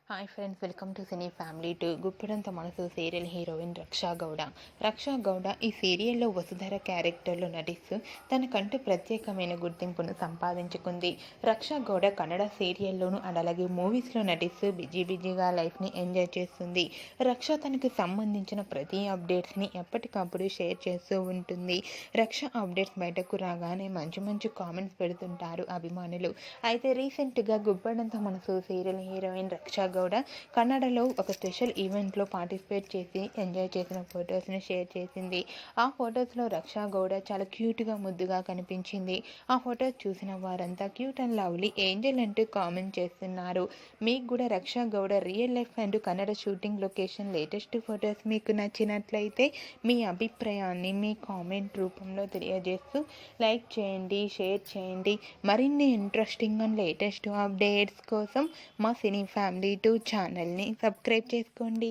Hi friends, welcome to cine family to Guppedantha మనసు serial heroine రక్షా గౌడ. రక్షా గౌడ ఈ సీరియల్లో వసుధర క్యారెక్టర్లో నటిస్తూ తనకంటూ ప్రత్యేకమైన గుర్తింపును సంపాదించుకుంది. రక్షా గౌడ కన్నడ సీరియల్లోనూ అలాగే మూవీస్లో నటిస్తూ బిజీగా లైఫ్ని ఎంజాయ్ చేస్తుంది. రక్ష తనకు సంబంధించిన ప్రతి అప్డేట్స్ని ఎప్పటికప్పుడు షేర్ చేస్తూ ఉంటుంది. రక్ష అప్డేట్స్ బయటకు రాగానే మంచి కామెంట్స్ పెడుతుంటారు అభిమానులు. అయితే రీసెంట్గా గుప్పెడంత మనసు సీరియల్ హీరోయిన్ రక్షా గౌడ కన్నడలో ఒక స్పెషల్ ఈవెంట్లో పార్టిసిపేట్ చేసి ఎంజాయ్ చేసిన ఫొటోస్ని షేర్ చేసింది. ఆ ఫొటోస్లో రక్షా గౌడ చాలా క్యూట్గా ముద్దుగా కనిపించింది. ఆ ఫొటోస్ చూసిన వారంతా క్యూట్ అండ్ లవ్లీ ఏంజల్ అంటూ కామెంట్ చేస్తున్నారు. మీకు కూడా Raksha Gowda real life and Kannada shooting location latest photos మీకు నచ్చినట్లయితే మీ అభిప్రాయాన్ని మీ కామెంట్ రూపంలో తెలియజేస్తూ లైక్ చేయండి, షేర్ చేయండి. మరిన్ని ఇంట్రెస్టింగ్ అండ్ లేటెస్ట్ అప్డేట్స్ కోసం మా సినీ ఫ్యామిలీ ఛానల్ని సబ్స్క్రైబ్ చేసుకోండి.